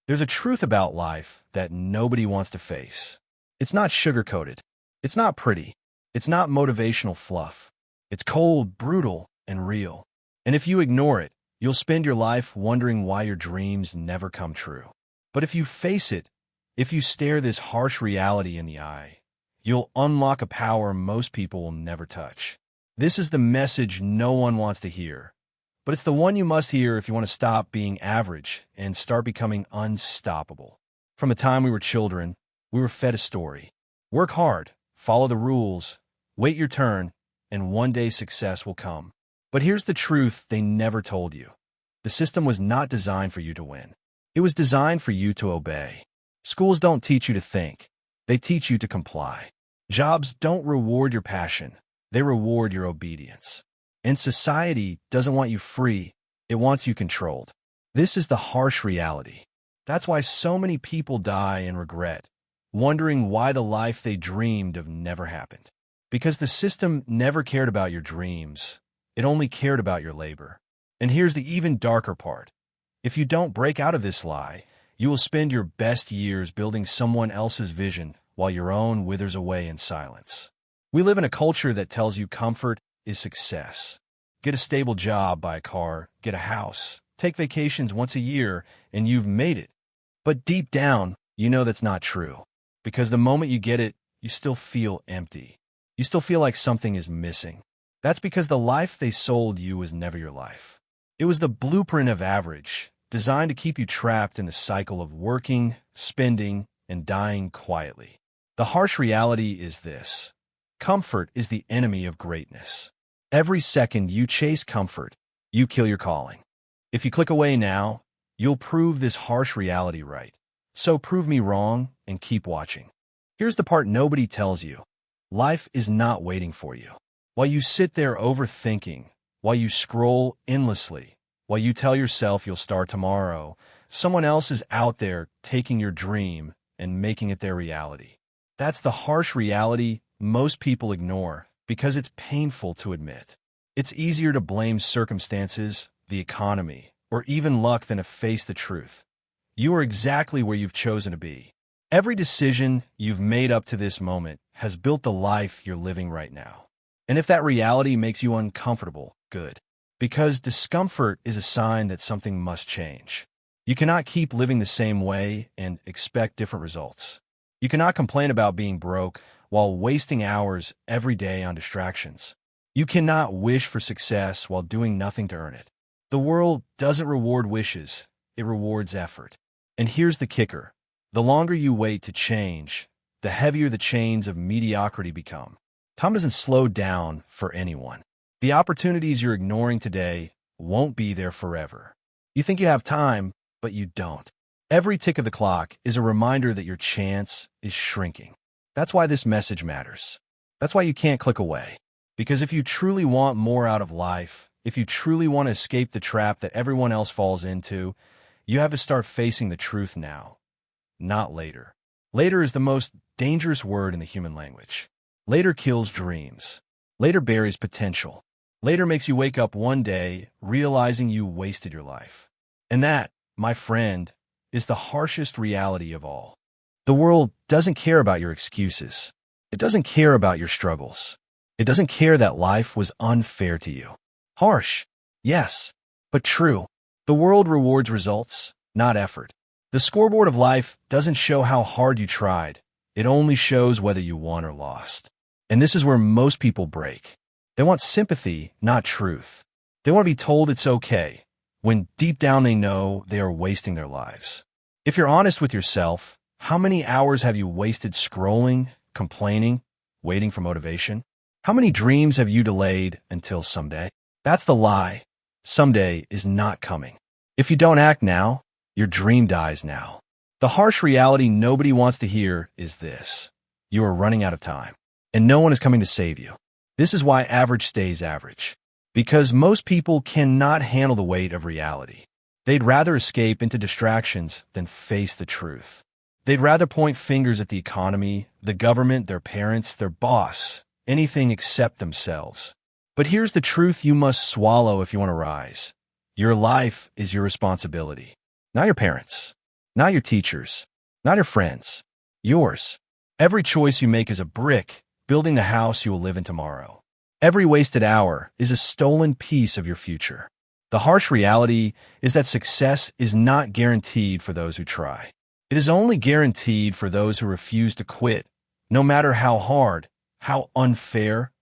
There's a truth about life that nobody wants to face. It's not sugar-coated. It's not pretty. It's not motivational fluff. It's cold, brutal, and real. And if you ignore it, you'll spend your life wondering why your dreams never come true. But if you face it, if you stare this harsh reality in the eye, you'll unlock a power most people will never touch. This is the message no one wants to hear, but it's the one you must hear if you want to stop being average and start becoming unstoppable. From the time we were children, we were fed a story. Work hard, follow the rules, wait your turn, and one day success will come. But here's the truth they never told you. The system was not designed for you to win. It was designed for you to obey. Schools don't teach you to think. They teach you to comply. Jobs don't reward your passion. They reward your obedience. And society doesn't want you free. It wants you controlled. This is the harsh reality. That's why so many people die in regret, wondering why the life they dreamed of never happened. Because the system never cared about your dreams. It only cared about your labor. And here's the even darker part. If you don't break out of this lie, you will spend your best years building someone else's vision while your own withers away in silence. We live in a culture that tells you comfort is success. Get a stable job, buy a car, get a house, take vacations once a year, and you've made it. But deep down, you know that's not true. Because the moment you get it, you still feel empty. You still feel like something is missing. That's because the life they sold you was never your life. It was the blueprint of average, designed to keep you trapped in the cycle of working, spending, and dying quietly. The harsh reality is this. Comfort is the enemy of greatness. Every second you chase comfort, you kill your calling. If you click away now, you'll prove this harsh reality right. So prove me wrong and keep watching. Here's the part nobody tells you. Life is not waiting for you. While you sit there overthinking, while you scroll endlessly, while you tell yourself you'll start tomorrow, someone else is out there taking your dream and making it their reality. That's the harsh reality most people ignore because it's painful to admit. It's easier to blame circumstances, the economy, or even luck than to face the truth. You are exactly where you've chosen to be. Every decision you've made up to this moment has built the life you're living right now. And if that reality makes you uncomfortable, good. Because discomfort is a sign that something must change. You cannot keep living the same way and expect different results. You cannot complain about being broke while wasting hours every day on distractions. You cannot wish for success while doing nothing to earn it. The world doesn't reward wishes, it rewards effort. And here's the kicker. The longer you wait to change, the heavier the chains of mediocrity become. Time doesn't slow down for anyone. The opportunities you're ignoring today won't be there forever. You think you have time, but you don't. Every tick of the clock is a reminder that your chance is shrinking. That's why this message matters. That's why you can't click away. Because if you truly want more out of life, if you truly want to escape the trap that everyone else falls into, you have to start facing the truth now, not later. Later is the most dangerous word in the human language. Later kills dreams. Later buries potential. Later makes you wake up one day realizing you wasted your life. And that, my friend, is the harshest reality of all. The world doesn't care about your excuses. It doesn't care about your struggles. It doesn't care that life was unfair to you. Harsh, yes, but true. The world rewards results, not effort. The scoreboard of life doesn't show how hard you tried. It only shows whether you won or lost. And this is where most people break. They want sympathy, not truth. They want to be told it's okay, when deep down they know they are wasting their lives. If you're honest with yourself, how many hours have you wasted scrolling, complaining, waiting for motivation? How many dreams have you delayed until someday? That's the lie. Someday is not coming. If you don't act now, your dream dies now. The harsh reality nobody wants to hear is this. You are running out of time, and no one is coming to save you. This is why average stays average. Because most people cannot handle the weight of reality. They'd rather escape into distractions than face the truth. They'd rather point fingers at the economy, the government, their parents, their boss, anything except themselves. But here's the truth you must swallow if you want to rise. Your life is your responsibility, not your parents', Not your teachers, not your friends, yours. Every choice you make is a brick building the house you will live in tomorrow. Every wasted hour is a stolen piece of your future. The harsh reality is that success is not guaranteed for those who try. It is only guaranteed for those who refuse to quit, no matter how hard, how unfair,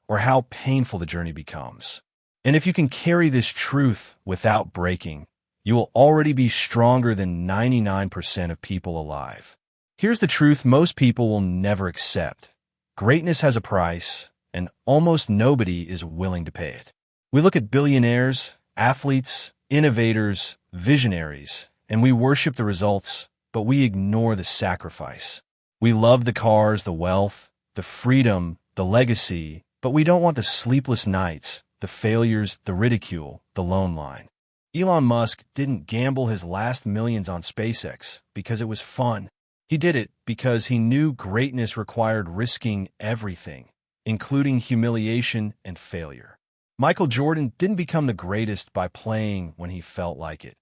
or how painful the journey becomes. And if you can carry this truth without breaking, you will already be stronger than 99% of people alive. Here's the truth most people will never accept. Greatness has a price, and almost nobody is willing to pay it. We look at billionaires, athletes, innovators, visionaries, and we worship the results, but we ignore the sacrifice. We love the cars, the wealth, the freedom, the legacy, but we don't want the sleepless nights, the failures, the ridicule, the lone line. Elon Musk didn't gamble his last millions on SpaceX because it was fun. He did it because he knew greatness required risking everything, including humiliation and failure. Michael Jordan didn't become the greatest by playing when he felt like it.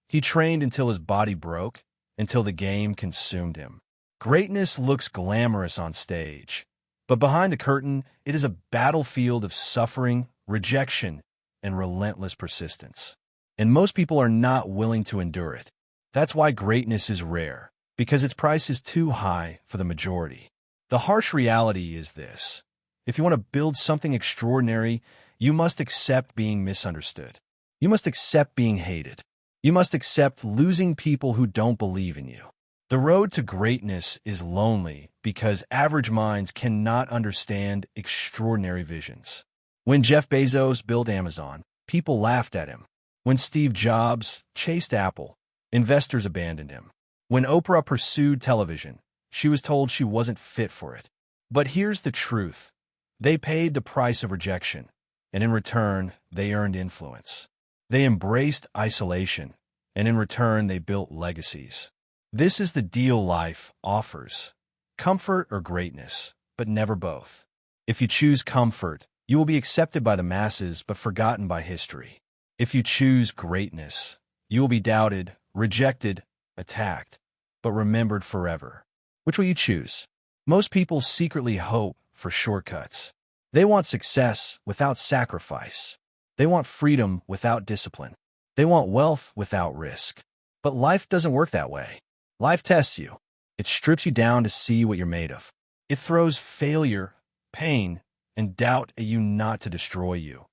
He trained until his body broke, until the game consumed him. Greatness looks glamorous on stage, but behind the curtain, it is a battlefield of suffering, rejection, and relentless persistence. And most people are not willing to endure it. That's why greatness is rare, because its price is too high for the majority. The harsh reality is this. If you want to build something extraordinary, you must accept being misunderstood. You must accept being hated. You must accept losing people who don't believe in you. The road to greatness is lonely because average minds cannot understand extraordinary visions. When Jeff Bezos built Amazon, people laughed at him. When Steve Jobs chased Apple, investors abandoned him. When Oprah pursued television, she was told she wasn't fit for it. But here's the truth. They paid the price of rejection, and in return, they earned influence. They embraced isolation, and in return, they built legacies. This is the deal life offers. Comfort or greatness, but never both. If you choose comfort, you will be accepted by the masses but forgotten by history. If you choose greatness, you will be doubted, rejected, attacked, but remembered forever. Which will you choose? Most people secretly hope for shortcuts. They want success without sacrifice. They want freedom without discipline. They want wealth without risk. But life doesn't work that way. Life tests you. It strips you down to see what you're made of. It throws failure, pain, and doubt at you not to destroy you,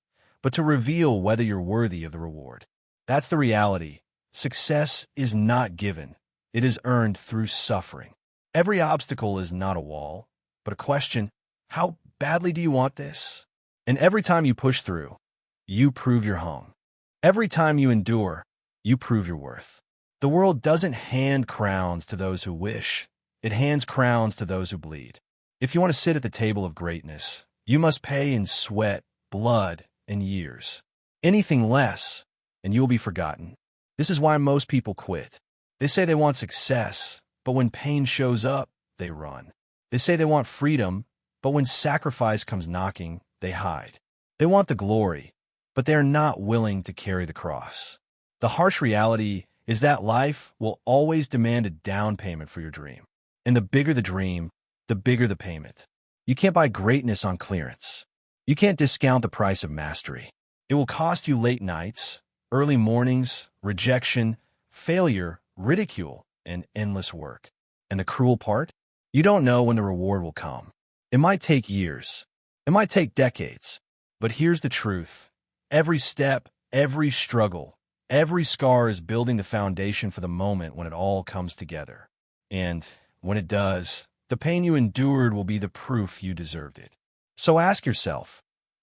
but to reveal whether you're worthy of the reward. That's the reality. Success is not given. It is earned through suffering. Every obstacle is not a wall, but a question. How badly do you want this? And every time you push through, you prove you're home. Every time you endure, you prove your worth. The world doesn't hand crowns to those who wish. It hands crowns to those who bleed. If you want to sit at the table of greatness, you must pay in sweat, blood, and years. Anything less, and you will be forgotten. This is why most people quit. They say they want success, but when pain shows up, they run. They say they want freedom, but when sacrifice comes knocking, they hide. They want the glory, but they are not willing to carry the cross. The harsh reality is that life will always demand a down payment for your dream. And the bigger the dream, the bigger the payment. You can't buy greatness on clearance. You can't discount the price of mastery. It will cost you late nights, early mornings, rejection, failure, ridicule, and endless work. And the cruel part? You don't know when the reward will come. It might take years. It might take decades. But here's the truth. Every step, every struggle, every scar is building the foundation for the moment when it all comes together. And when it does, the pain you endured will be the proof you deserved it. So ask yourself,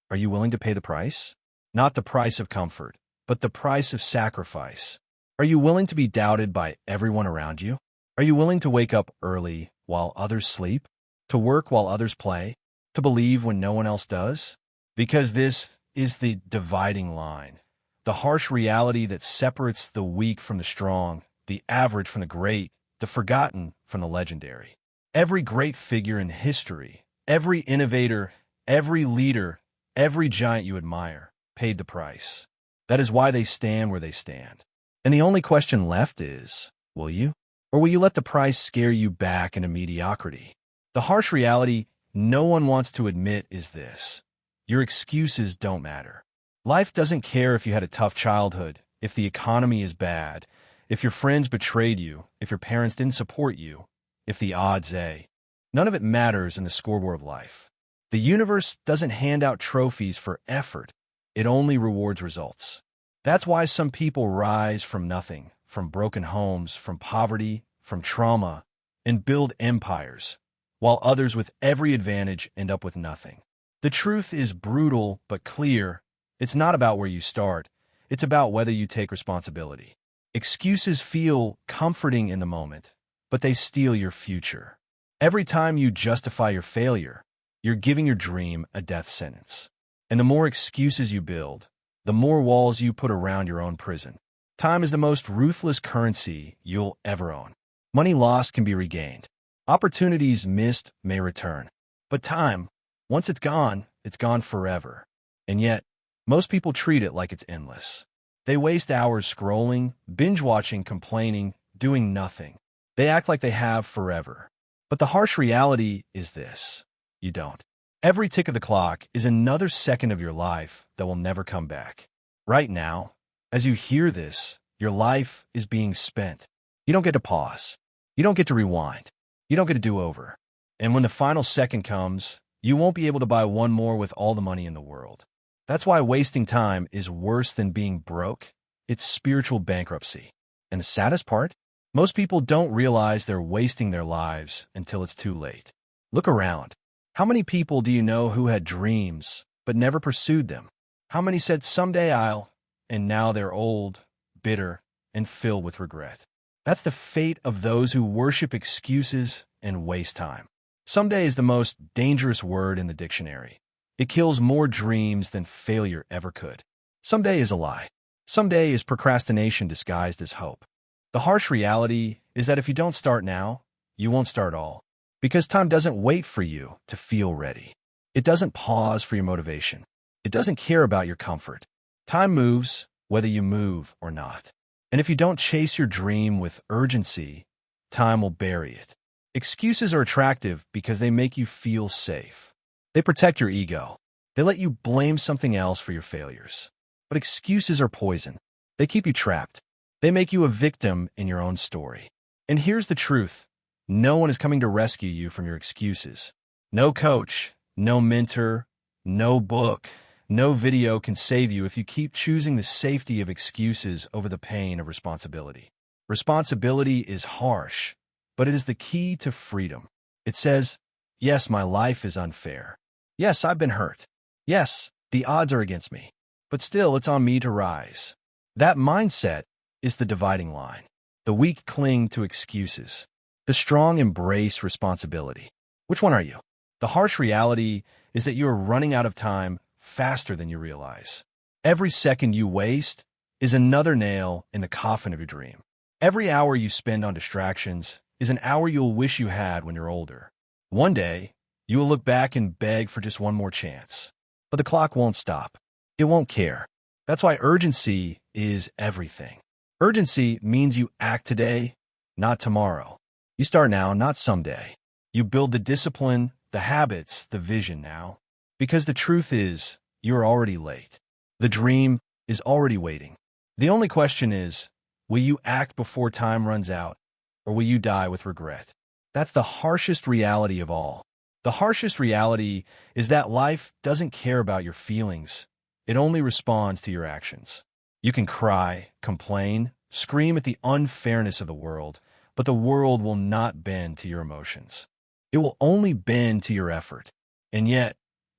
are you willing to pay the price? Not the price of comfort, but the price of sacrifice. Are you willing to be doubted by everyone around you? Are you willing to wake up early while others sleep? To work while others play? To believe when no one else does? Because this is the dividing line. The harsh reality that separates the weak from the strong, the average from the great, the forgotten from the legendary. Every great figure in history, every innovator, every leader, every giant you admire, paid the price. That is why they stand where they stand. And the only question left is, will you? Or will you let the price scare you back into mediocrity? The harsh reality no one wants to admit is this: your excuses don't matter. Life doesn't care if you had a tough childhood, if the economy is bad, if your friends betrayed you, if your parents didn't support you, if the odds say. None of it matters in the scoreboard of life. The universe doesn't hand out trophies for effort. It only rewards results. That's why some people rise from nothing, from broken homes, from poverty, from trauma, and build empires, while others with every advantage end up with nothing. The truth is brutal but clear. It's not about where you start. It's about whether you take responsibility. Excuses feel comforting in the moment, but they steal your future. Every time you justify your failure, you're giving your dream a death sentence. And the more excuses you build, the more walls you put around your own prison. Time is the most ruthless currency you'll ever own. Money lost can be regained. Opportunities missed may return. But time, once it's gone forever. And yet, most people treat it like it's endless. They waste hours scrolling, binge-watching, complaining, doing nothing. They act like they have forever. But the harsh reality is this: you don't. Every tick of the clock is another second of your life that will never come back. Right now, as you hear this, your life is being spent. You don't get to pause. You don't get to rewind. You don't get to do over. And when the final second comes, you won't be able to buy one more with all the money in the world. That's why wasting time is worse than being broke. It's spiritual bankruptcy. And the saddest part? Most people don't realize they're wasting their lives until it's too late. Look around. How many people do you know who had dreams but never pursued them? How many said someday I'll, and now they're old, bitter, and filled with regret? That's the fate of those who worship excuses and waste time. Someday is the most dangerous word in the dictionary. It kills more dreams than failure ever could. Someday is a lie. Someday is procrastination disguised as hope. The harsh reality is that if you don't start now, you won't start all. Because time doesn't wait for you to feel ready. It doesn't pause for your motivation. It doesn't care about your comfort. Time moves whether you move or not. And if you don't chase your dream with urgency, time will bury it. Excuses are attractive because they make you feel safe. They protect your ego. They let you blame something else for your failures. But excuses are poison. They keep you trapped. They make you a victim in your own story. And here's the truth. No one is coming to rescue you from your excuses. No coach, no mentor, no book, no video can save you if you keep choosing the safety of excuses over the pain of responsibility. Responsibility is harsh, but it is the key to freedom. It says, yes, my life is unfair. Yes, I've been hurt. Yes, the odds are against me. But still, it's on me to rise. That mindset is the dividing line. The weak cling to excuses. The strong embrace responsibility. Which one are you? The harsh reality is that you are running out of time faster than you realize. Every second you waste is another nail in the coffin of your dream. Every hour you spend on distractions is an hour you'll wish you had when you're older. One day, you will look back and beg for just one more chance. But the clock won't stop. It won't care. That's why urgency is everything. Urgency means you act today, not tomorrow. You start now, not someday. You build the discipline, the habits, the vision now. Because the truth is, you're already late. The dream is already waiting. The only question is, will you act before time runs out, or will you die with regret? That's the harshest reality of all. The harshest reality is that life doesn't care about your feelings. It only responds to your actions. You can cry, complain, scream at the unfairness of the world, but the world will not bend to your emotions. It will only bend to your effort. And yet,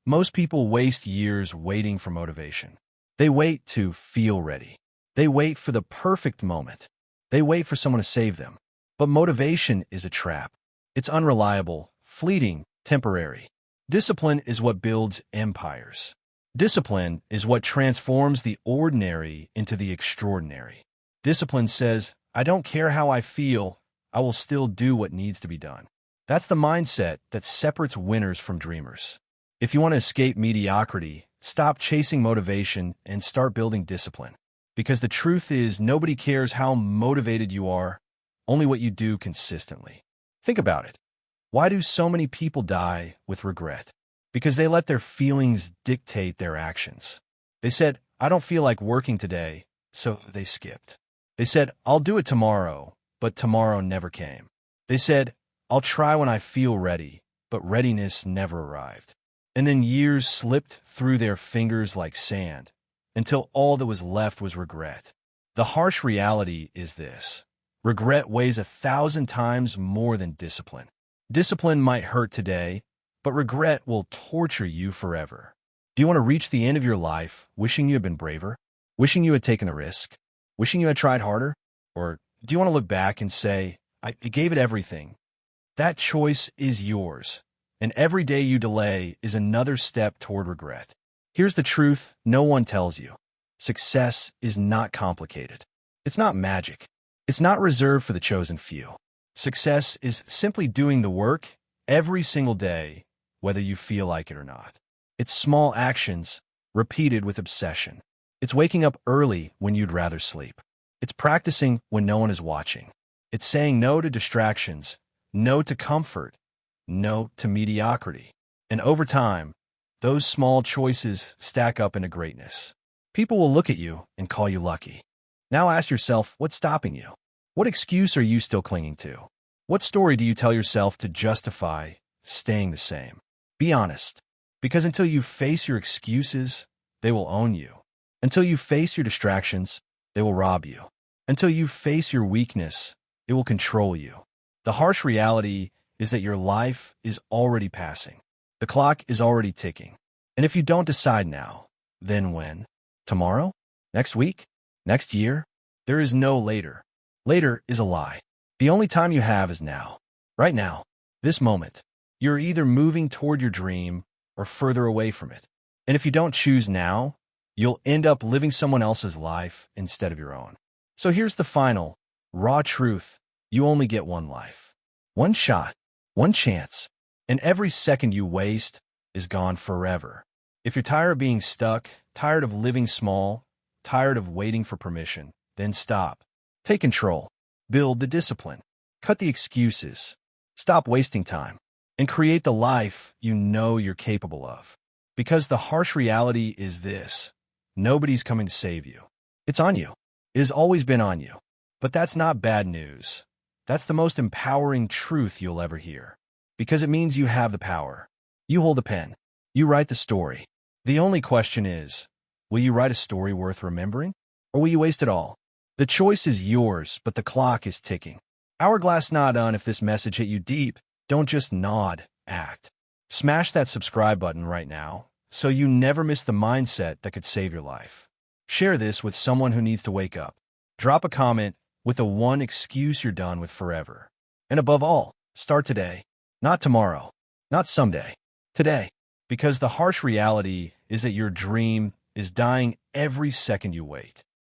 most people waste years waiting for motivation. They wait to feel ready. They wait for the perfect moment. They wait for someone to save them. But motivation is a trap. It's unreliable, fleeting, temporary. Discipline is what builds empires. Discipline is what transforms the ordinary into the extraordinary. Discipline says, I don't care how I feel, I will still do what needs to be done. That's the mindset that separates winners from dreamers. If you want to escape mediocrity, stop chasing motivation and start building discipline. Because the truth is, nobody cares how motivated you are, only what you do consistently. Think about it. Why do so many people die with regret? Because they let their feelings dictate their actions. They said, I don't feel like working today, so they skipped. They said, I'll do it tomorrow, but tomorrow never came. They said, I'll try when I feel ready, but readiness never arrived. And then years slipped through their fingers like sand, until all that was left was regret. The harsh reality is this. Regret weighs 1,000 times more than discipline. Discipline might hurt today, but regret will torture you forever. Do you want to reach the end of your life wishing you had been braver? Wishing you had taken the risk? Wishing you had tried harder? Or do you want to look back and say, I gave it everything? That choice is yours, and every day you delay is another step toward regret. Here's the truth no one tells you. Success is not complicated. It's not magic. It's not reserved for the chosen few. Success is simply doing the work every single day, whether you feel like it or not. It's small actions repeated with obsession. It's waking up early when you'd rather sleep. It's practicing when no one is watching. It's saying no to distractions, no to comfort, no to mediocrity. And over time, those small choices stack up into greatness. People will look at you and call you lucky. Now ask yourself, what's stopping you? What excuse are you still clinging to? What story do you tell yourself to justify staying the same? Be honest, because until you face your excuses, they will own you. Until you face your distractions, they will rob you. Until you face your weakness, it will control you. The harsh reality is that your life is already passing. The clock is already ticking. And if you don't decide now, then when? Tomorrow? Next week? Next year? There is no later. Later is a lie. The only time you have is now. Right now. This moment. You're either moving toward your dream or further away from it. And if you don't choose now, you'll end up living someone else's life instead of your own. So here's the final, raw truth. You only get one life. One shot. One chance. And every second you waste is gone forever. If you're tired of being stuck, tired of living small, tired of waiting for permission, then stop. Take control. Build the discipline. Cut the excuses. Stop wasting time. And create the life you know you're capable of. Because the harsh reality is this. Nobody's coming to save you. It's on you. It has always been on you. But that's not bad news. That's the most empowering truth you'll ever hear. Because it means you have the power. You hold the pen. You write the story. The only question is, will you write a story worth remembering? Or will you waste it all? The choice is yours, but the clock is ticking. Hourglass not on. If this message hit you deep, don't just nod, act. Smash that subscribe button right now so you never miss the mindset that could save your life. Share this with someone who needs to wake up. Drop a comment with the one excuse you're done with forever. And above all, start today. Not tomorrow. Not someday. Today. Because the harsh reality is that your dream is dying every second you wait.